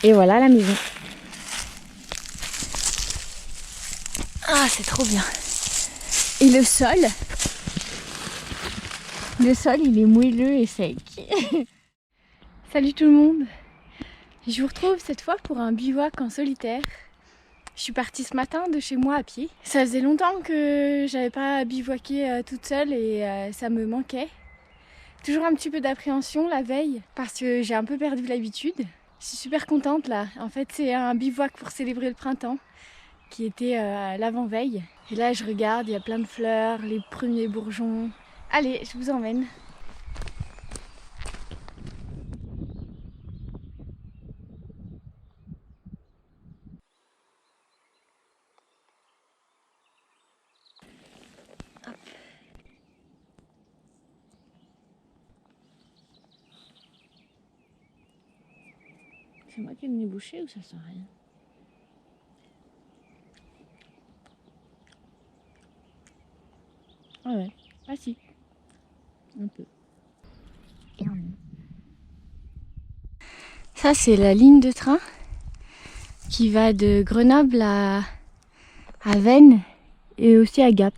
Et voilà la maison. Ah, c'est trop bien. Et le sol, il est moelleux et sec. Salut tout le monde. Je vous retrouve cette fois pour un bivouac en solitaire. Je suis partie ce matin de chez moi à pied. Ça faisait longtemps que j'avais pas bivouaqué toute seule et ça me manquait. Toujours un petit peu d'appréhension la veille parce que j'ai un peu perdu l'habitude. Je suis super contente là. En fait, c'est un bivouac pour célébrer le printemps qui était l'avant-veille. Et là, je regarde, il y a plein de fleurs, les premiers bourgeons. Allez, je vous emmène. Hop. C'est moi qui ai le nez bouché ou ça sent rien? Ah ouais, ah si, un peu. Ça c'est la ligne de train qui va de Grenoble à Veynes et aussi à Gap.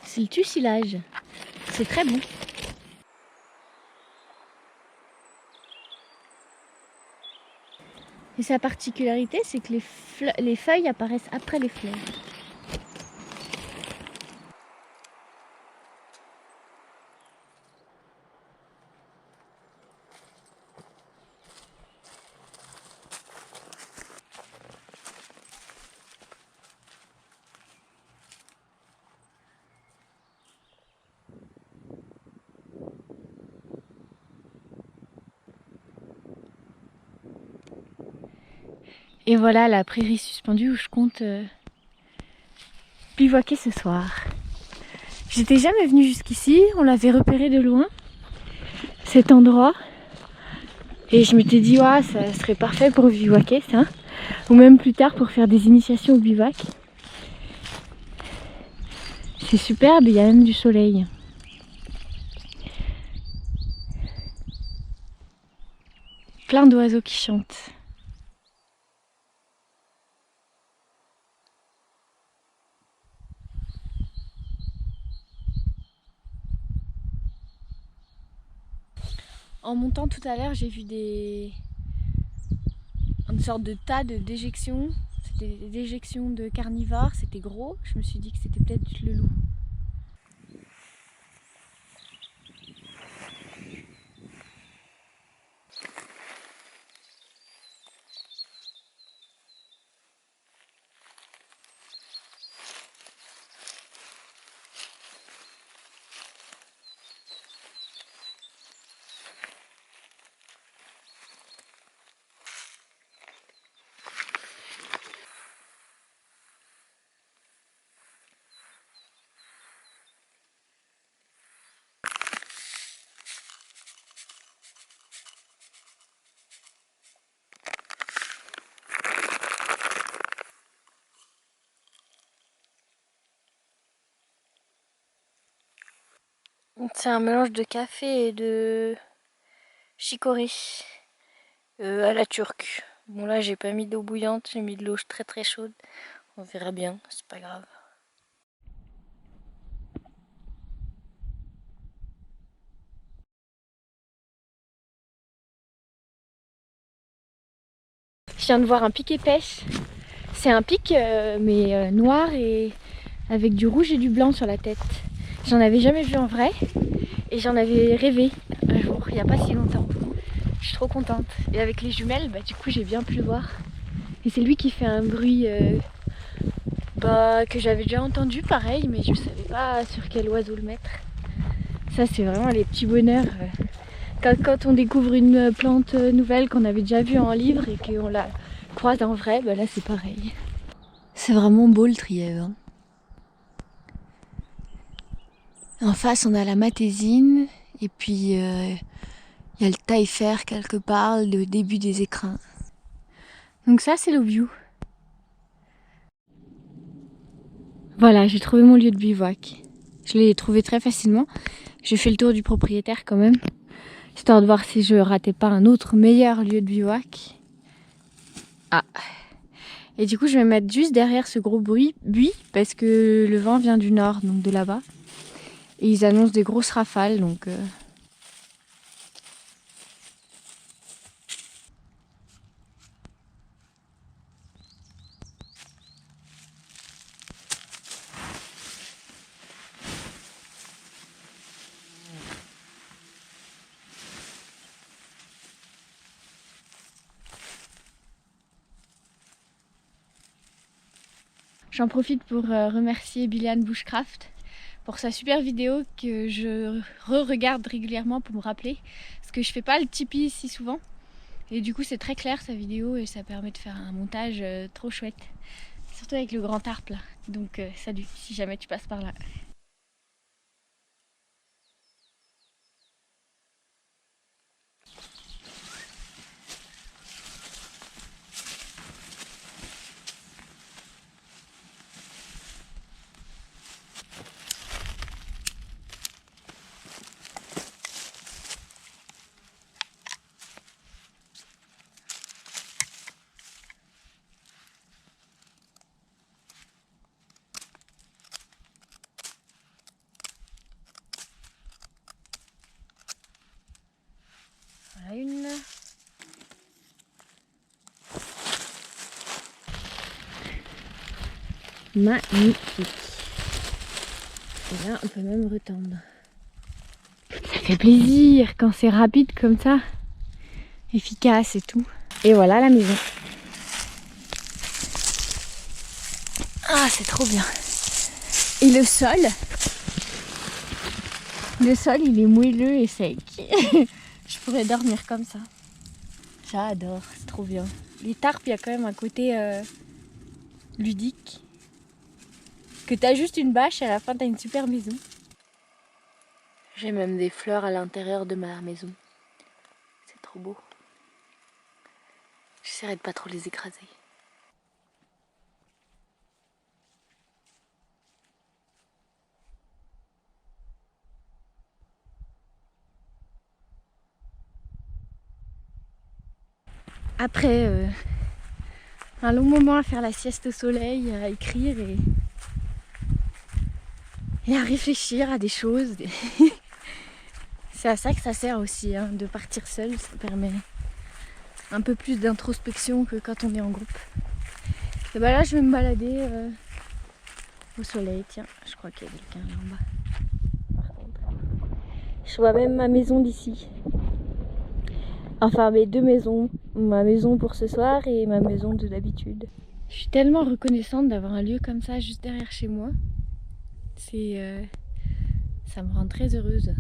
C'est le tussilage. C'est très bon. Et sa particularité, c'est que les feuilles apparaissent après les fleurs. Et voilà la prairie suspendue où je compte bivouaquer ce soir. J'étais jamais venue jusqu'ici, on l'avait repéré de loin, cet endroit. Et je m'étais dit, ouais, ça serait parfait pour bivouaquer ça. Ou même plus tard pour faire des initiations au bivouac. C'est superbe, il y a même du soleil. Plein d'oiseaux qui chantent. En montant tout à l'heure, j'ai vu une sorte de tas de déjections. C'était des déjections de carnivores, c'était gros. Je me suis dit que c'était peut-être le loup. C'est un mélange de café et de chicorée à la turque. Bon là j'ai pas mis d'eau bouillante, j'ai mis de l'eau très très chaude. On verra bien, c'est pas grave. Je viens de voir un pic épaisse. C'est un pic mais noir et avec du rouge et du blanc sur la tête. J'en avais jamais vu en vrai et j'en avais rêvé un jour, il n'y a pas si longtemps. Je suis trop contente. Et avec les jumelles, bah, du coup j'ai bien pu le voir. Et c'est lui qui fait un bruit que j'avais déjà entendu pareil, mais je ne savais pas sur quel oiseau le mettre. Ça c'est vraiment les petits bonheurs. Quand on découvre une plante nouvelle qu'on avait déjà vue en livre et qu'on la croise en vrai, bah là c'est pareil. C'est vraiment beau le trièvre. Hein. En face, on a la Matésine. Et puis, il y a le Taillefer quelque part, le début des écrins. Donc ça, c'est le view. Voilà, j'ai trouvé mon lieu de bivouac. Je l'ai trouvé très facilement. J'ai fait le tour du propriétaire quand même, histoire de voir si je ratais pas un autre meilleur lieu de bivouac. Ah. Et du coup, je vais me mettre juste derrière ce gros buis parce que le vent vient du nord, donc de là-bas. Et ils annoncent des grosses rafales, donc... J'en profite pour remercier Biliane Bushcraft pour sa super vidéo que je re-regarde régulièrement pour me rappeler. Parce que je fais pas le Tipeee si souvent. Et du coup c'est très clair sa vidéo et ça permet de faire un montage trop chouette. Surtout avec le grand tarp là. Donc salut si jamais tu passes par là. Voilà une. Magnifique. Et là on peut même retendre. Ça fait plaisir quand c'est rapide comme ça. Efficace et tout. Et voilà la maison. Ah c'est trop bien. Et le sol il est moelleux et sec. Je pourrais dormir comme ça. J'adore, c'est trop bien. Les tarpes, il y a quand même un côté ludique. Que t'as juste une bâche et à la fin t'as une super maison. J'ai même des fleurs à l'intérieur de ma maison. C'est trop beau. J'essaierai de pas trop les écraser. Après un long moment à faire la sieste au soleil, à écrire et à réfléchir à des choses. C'est à ça que ça sert aussi, hein, de partir seul. Ça permet un peu plus d'introspection que quand on est en groupe. Et bah là je vais me balader au soleil. Tiens, je crois qu'il y a quelqu'un là en bas. Par contre, je vois même ma maison d'ici. Enfin mes deux maisons, ma maison pour ce soir et ma maison de d'habitude. Je suis tellement reconnaissante d'avoir un lieu comme ça juste derrière chez moi. Ça me rend très heureuse.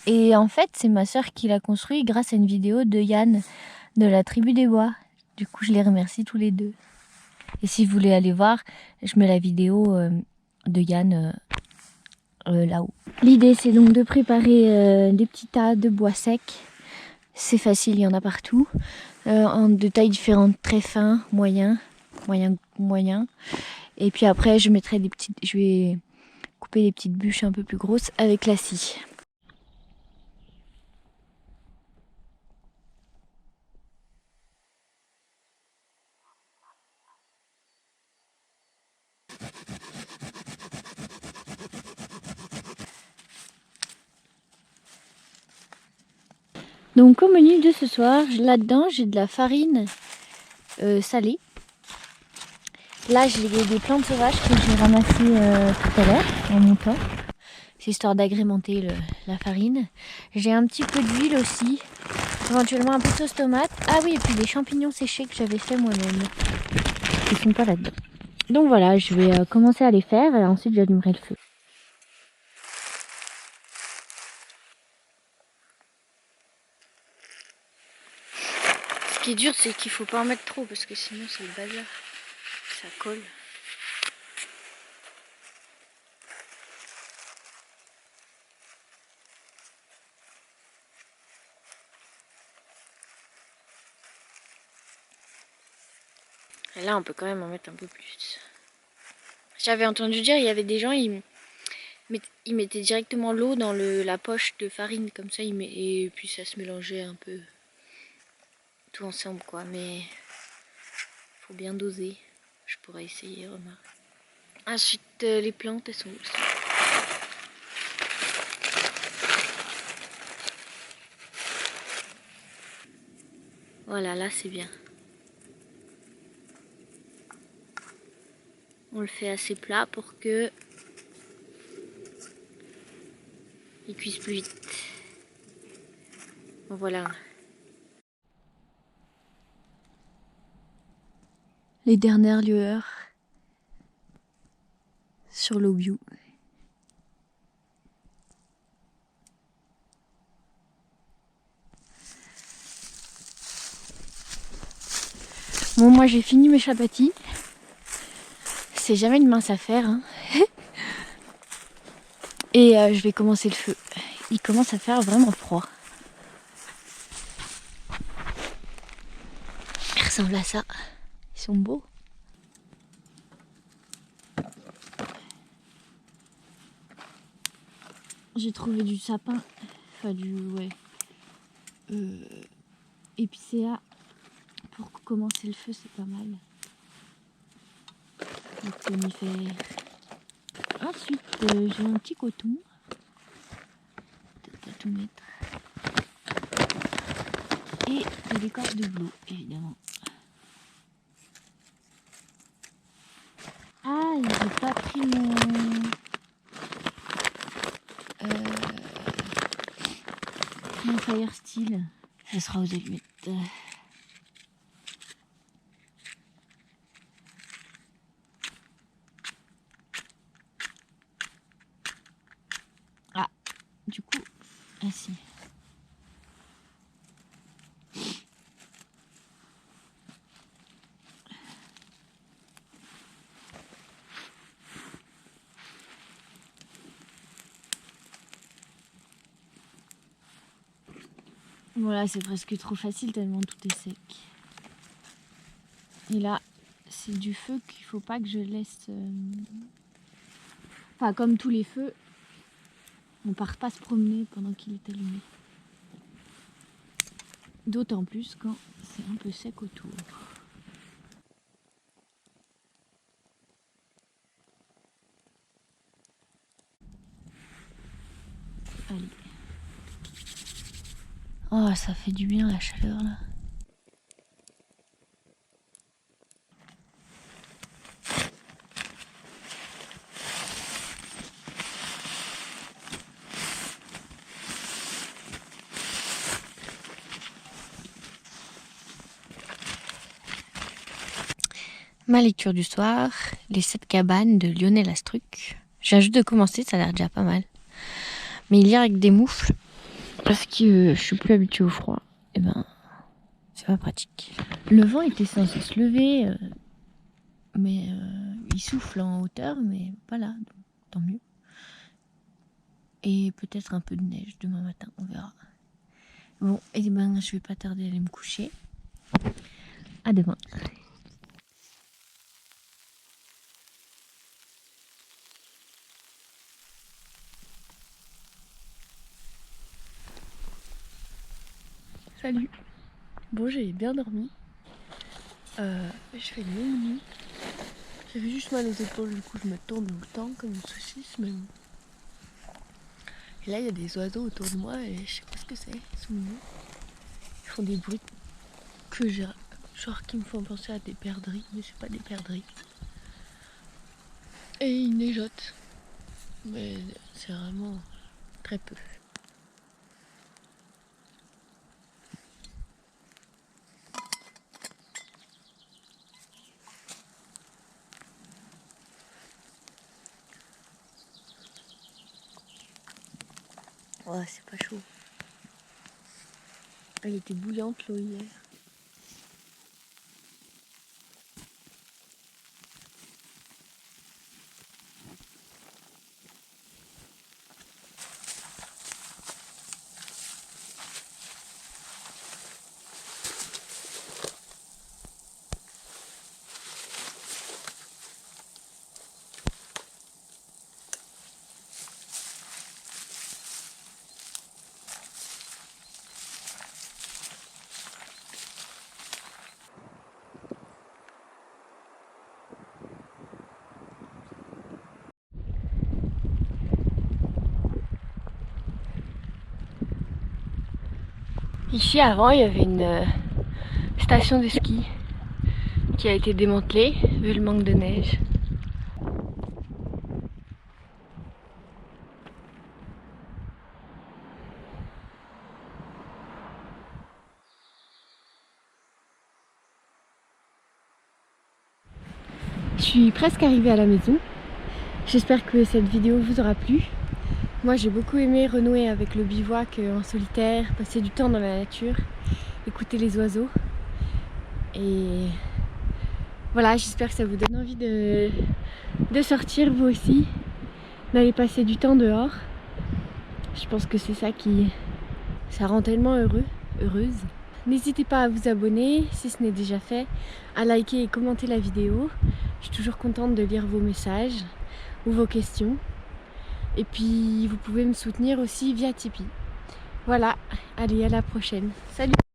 Et en fait, c'est ma soeur qui l'a construit grâce à une vidéo de Yann de la Tribu des Bois. Du coup, je les remercie tous les deux. Et si vous voulez aller voir, je mets la vidéo de Yann là-haut. L'idée, c'est donc de préparer des petits tas de bois secs. C'est facile, il y en a partout. De tailles différentes, très fins, moyens. Et puis après, je vais couper des petites bûches un peu plus grosses avec la scie. Donc au menu de ce soir, là-dedans j'ai de la farine salée. Là j'ai des plantes sauvages que j'ai ramassées tout à l'heure en montant. C'est histoire d'agrémenter la farine. J'ai un petit peu d'huile aussi, éventuellement un peu de sauce tomate. Ah oui, et puis des champignons séchés que j'avais fait moi-même. Ils sont pas là-dedans. Donc voilà, je vais commencer à les faire et ensuite j'allumerai le feu. Ce qui est dur, c'est qu'il faut pas en mettre trop parce que sinon c'est le bazar. Ça colle. Et là, on peut quand même en mettre un peu plus. J'avais entendu dire, il y avait des gens, ils mettaient directement l'eau dans la poche de farine, comme ça, et puis ça se mélangeait un peu tout ensemble, quoi. Mais faut bien doser. Je pourrais essayer, remarque. Ensuite, les plantes, elles sont où? Voilà, là, c'est bien. On le fait assez plat pour que il cuise plus vite. Bon, voilà. Les dernières lueurs sur l'Obiou. Bon, moi j'ai fini mes chapatis. C'est jamais une mince affaire, hein. Et je vais commencer le feu. Il commence à faire vraiment froid. Ils ressemblent à ça. Ils sont beaux. J'ai trouvé du sapin. Enfin épicéa. Pour commencer le feu, c'est pas mal. Les conifères. Ensuite, j'ai un petit coton. Peut-être pas tout mettre. Et de l'écorce de bleu, évidemment. Ah, j'ai pas pris mon fire steel. Ça sera aux allumettes. Ah, du coup, ah si. Voilà, c'est presque trop facile tellement tout est sec. Et là, c'est du feu qu'il faut pas que je laisse... Enfin, comme tous les feux, on part pas se promener pendant qu'il est allumé. D'autant plus quand c'est un peu sec autour. Allez. Oh, ça fait du bien la chaleur là. Ma lecture du soir, Les 7 cabanes de Lionel Astruc. J'ai juste de commencer, ça a l'air déjà pas mal. Mais lire avec des moufles, parce que je suis plus habituée au froid, et ben c'est pas pratique. Le vent était censé se lever, mais il souffle en hauteur, mais pas là, donc tant mieux. Et peut-être un peu de neige demain matin, on verra. Bon, et ben je vais pas tarder à aller me coucher. À demain. Salut. Bon, j'ai bien dormi. Je fais une longue nuit. J'avais juste mal aux épaules, du coup je me tourne tout le temps comme une saucisse, mais bon. Et là il y a des oiseaux autour de moi et je sais pas ce que c'est, ils sont mignons. Ils font des bruits que j'ai, genre qui me font penser à des perdrix, mais c'est pas des perdrix. Et ils neigeotent, mais c'est vraiment très peu. Ouais, c'est pas chaud. Elle était bouillante l'eau hier. Ici avant il y avait une station de ski qui a été démantelée vu le manque de neige. Je suis presque arrivée à la maison. J'espère que cette vidéo vous aura plu. Moi j'ai beaucoup aimé renouer avec le bivouac en solitaire, passer du temps dans la nature, écouter les oiseaux. Et voilà, j'espère que ça vous donne envie de sortir vous aussi, d'aller passer du temps dehors. Je pense que c'est ça rend tellement heureuse. N'hésitez pas à vous abonner si ce n'est déjà fait, à liker et commenter la vidéo. Je suis toujours contente de lire vos messages ou vos questions. Et puis vous pouvez me soutenir aussi via Tipeee. Voilà, allez à la prochaine. Salut!